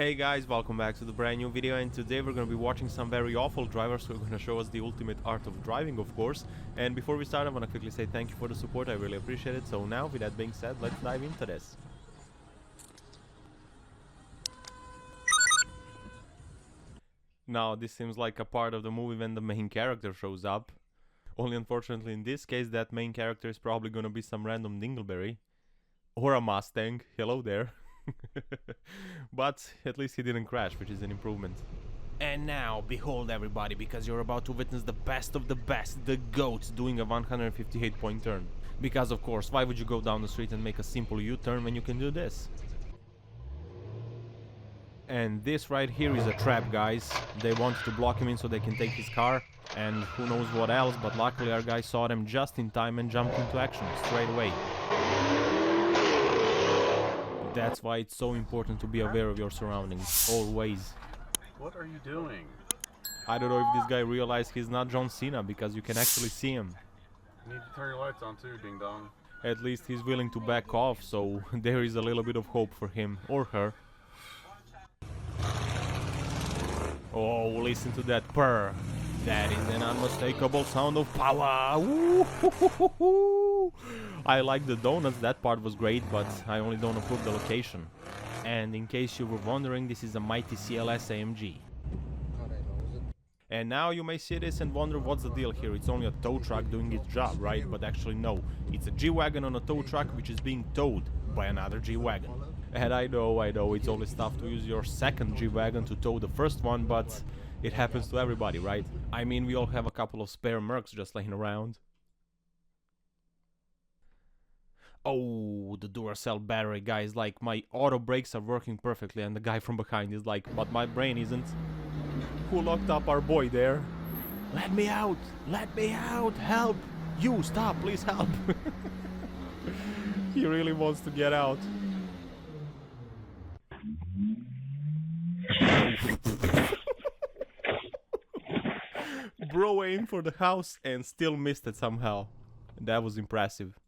Hey guys, welcome back to the brand new video, and today we're going to be watching some very awful drivers who are going to show us the ultimate art of driving, of course. And before we start, I want to quickly say thank you for the support, I really appreciate it. So now, with that being said, let's dive into this. Now, this seems like a part of the movie when the main character shows up. Only unfortunately in this case, that main character is probably going to be some random dingleberry. Or a Mustang, hello there. But at least he didn't crash, which is an improvement. And now, behold everybody, because you're about to witness the best of the best, the GOAT doing a 158-point turn. Because of course, why would you go down the street and make a simple U-turn when you can do this? And this right here is a trap, guys. They wanted to block him in so they can take his car, and who knows what else, but luckily our guy saw them just in time and jumped into action straight away. That's why it's so important to be aware of your surroundings, always. What are you doing? I don't know if this guy realized he's not John Cena, because you can actually see him. You need to turn your lights on too, ding dong. At least he's willing to back off, so there is a little bit of hope for him or her. Oh, listen to that purr. That is an unmistakable sound of power. Woo-hoo-hoo-hoo-hoo. I like the donuts, that part was great, but I only don't approve the location. And in case you were wondering, this is a mighty CLS AMG. And now you may see this and wonder what's the deal here. It's only a tow truck doing its job, right? But actually no, it's a G-Wagon on a tow truck which is being towed by another G-Wagon. And I know, it's always tough to use your second G-Wagon to tow the first one, but it happens to everybody, right? I mean, we all have a couple of spare Mercs just laying around. Oh, the Duracell battery, guys, like, my auto brakes are working perfectly, and the guy from behind is like, but my brain isn't. Who locked up our boy there? Let me out! Let me out! Help! You, stop, please help! He really wants to get out. Bro aimed for the house and still missed it somehow. That was impressive.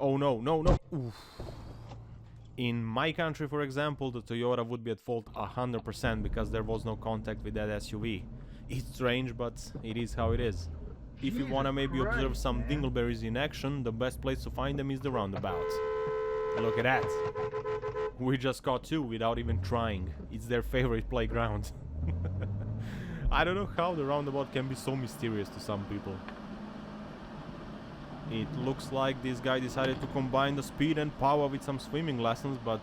Oh no, no, no! Oof. In my country, for example, the Toyota would be at fault 100% because there was no contact with that SUV. It's strange, but it is how it is. If you wanna maybe observe some dingleberries in action, the best place to find them is the roundabout. Look at that! We just caught two without even trying. It's their favorite playground. I don't know how the roundabout can be so mysterious to some people. It looks like this guy decided to combine the speed and power with some swimming lessons, but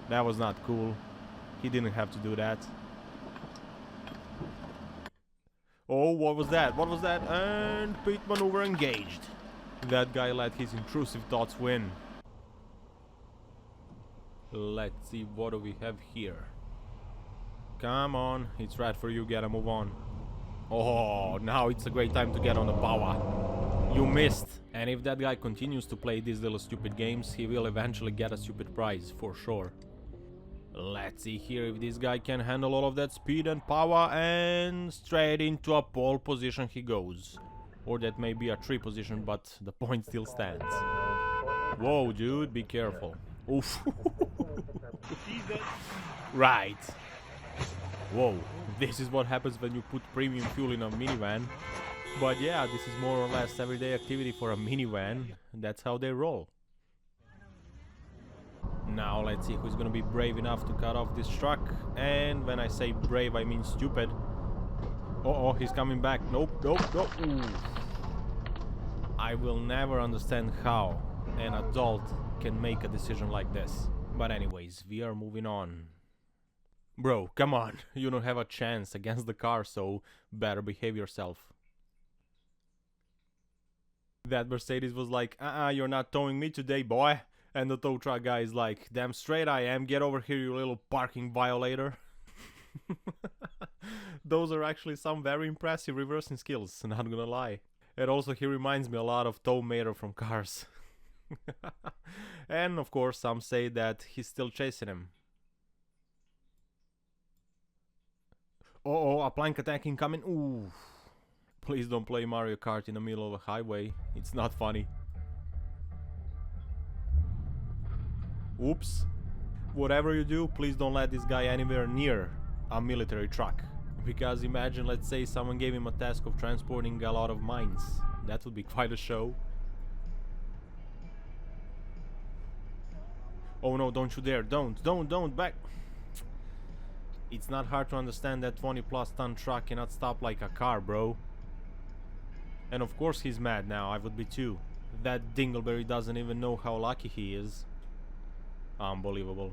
that was not cool. He didn't have to do that. Oh, what was that? What was that? And pit maneuver engaged. That guy let his intrusive thoughts win. Let's see, what do we have here? Come on, it's right for you, gotta move on. Oh, now it's a great time to get on the power. You missed. And if that guy continues to play these little stupid games, he will eventually get a stupid prize, for sure. Let's see here if this guy can handle all of that speed and power, and straight into a pole position he goes. Or that may be a 3 position, but the point still stands. Whoa, dude, be careful. Oof. Right. Whoa, this is what happens when you put premium fuel in a minivan. But yeah, this is more or less everyday activity for a minivan. That's how they roll. Now let's see who's gonna be brave enough to cut off this truck. And when I say brave, I mean stupid. Uh-oh, he's coming back. Nope, nope, nope. Ooh. I will never understand how an adult can make a decision like this. But anyways, we are moving on. Bro, come on. You don't have a chance against the car, so better behave yourself. That Mercedes was like, you're not towing me today, boy. And the tow truck guy is like, damn straight I am. Get over here, you little parking violator. Those are actually some very impressive reversing skills, not gonna lie. And also he reminds me a lot of Tow Mater from Cars. And of course some say that he's still chasing him. Oh, a plank attack incoming. Ooh. Please don't play Mario Kart in the middle of a highway. It's not funny. Oops. Whatever you do, please don't let this guy anywhere near a military truck. Because imagine, let's say someone gave him a task of transporting a lot of mines. That would be quite a show. Oh no, don't you dare, don't, back! It's not hard to understand that 20+ ton truck cannot stop like a car, bro. And of course he's mad now, I would be too. That dingleberry doesn't even know how lucky he is. Unbelievable.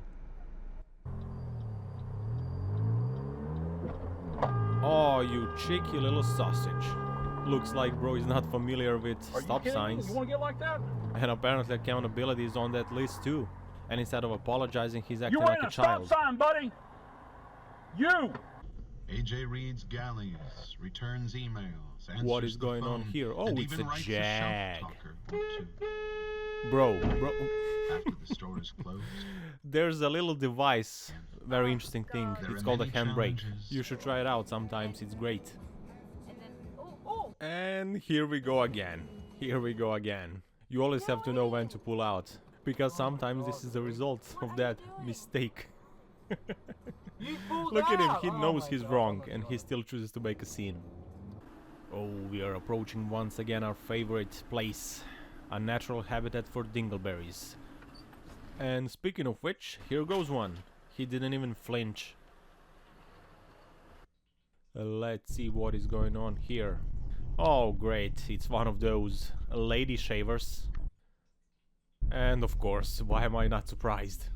Oh, you cheeky little sausage. Looks like bro is not familiar with stop signs. You wanna get like that? And apparently accountability is on that list too. And instead of apologizing, he's acting like a child. Stop sign, buddy. You. AJ reads galleys, returns emails, answers What is the going on phone, here? Oh, and it's even a writes Jag. shelf-talker or two. Bro. After the store is closed, There's a little device, very interesting thing. There It's are called a many handbrake. challenges. You should try it out sometimes, it's great. And here we go again. Here we go again. You always have to know when to pull out. Because sometimes this is the result of that mistake. Look at him, he knows he's wrong and he still chooses to make a scene. Oh, we are approaching once again our favorite place. A natural habitat for dingleberries. And speaking of which, here goes one. He didn't even flinch. Let's see what is going on here. Oh great, it's one of those lady shavers. And of course, why am I not surprised?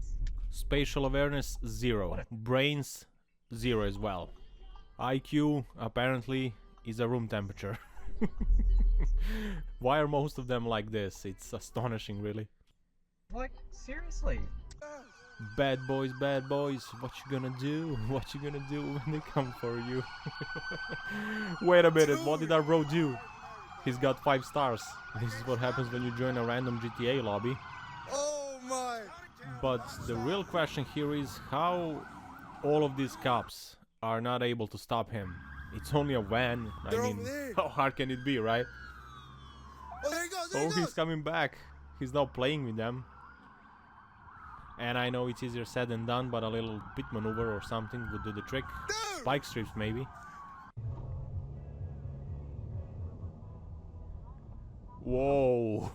Spatial awareness 0, brains 0 as well. IQ apparently is a room temperature. Why are most of them like this? It's astonishing, really. Like, seriously? Bad boys, what you gonna do? What you gonna do when they come for you? Wait a minute, what did our bro do? He's got 5 stars. This is what happens when you join a random GTA lobby. Oh my! But the real question here is how all of these cops are not able to stop him. It's only a van. I They're mean, over there. how hard can it be, right? Oh, there he goes! There Oh, he he's goes! coming back. He's now playing with them. And I know it's easier said than done, but a little pit maneuver or something would do the trick. Dude! Spike strips, maybe. Whoa,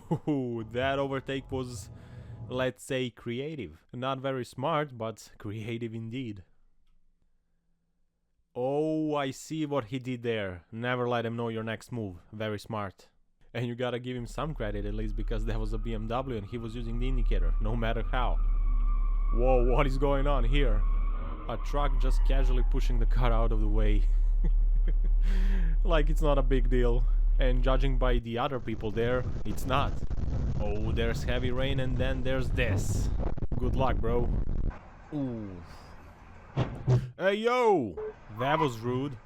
that overtake was, let's say, creative. Not very smart, but creative indeed. Oh, I see what he did there. Never let him know your next move. Very smart. And you gotta give him some credit at least, because that was a BMW and he was using the indicator, no matter how. Whoa, what is going on here? A truck just casually pushing the car out of the way. Like it's not a big deal. And judging by the other people there, it's not. Oh, there's heavy rain and then there's this. Good luck, bro. Ooh. Hey, yo! That was rude.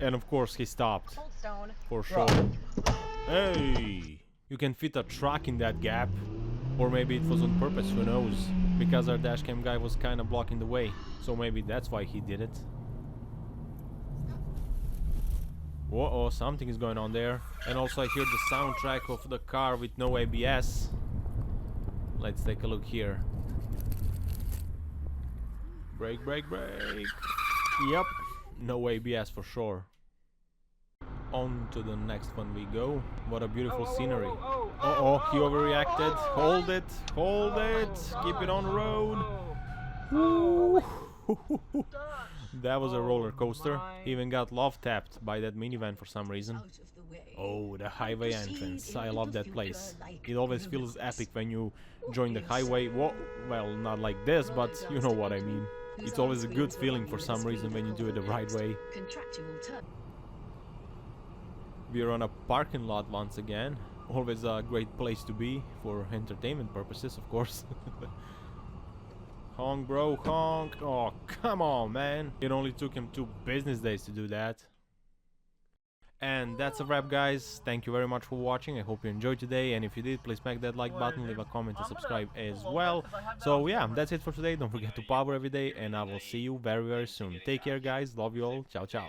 And of course he stopped. For sure. Hey! You can fit a truck in that gap. Or maybe it was on purpose, who knows? Because our dashcam guy was kinda blocking the way. So maybe that's why he did it. Whoa, something is going on there. And also I hear the soundtrack of the car with no ABS. Let's take a look here. Brake, brake, brake. Yep, no ABS for sure. On to the next one we go. What a beautiful scenery. Uh-oh, he overreacted. Hold it, hold it. Keep it on the road. Woo. That was a roller coaster. Even got love tapped by that minivan for some reason. Oh, the highway entrance. I love that place. It always feels epic when you join the highway. Well, not like this, but you know what I mean. It's always a good feeling for some reason when you do it the right way. We're on a parking lot once again. Always a great place to be for entertainment purposes, of course. Honk, bro, honk. Oh, come on, man. It only took him 2 business days to do that. And that's a wrap, guys. Thank you very much for watching. I hope you enjoyed today, and if you did, please smack that like button, leave a comment and subscribe as well. So yeah, that's it for today. Don't forget to power every day, and I will see you very, very soon. Take care, guys. Love you all. Ciao, ciao.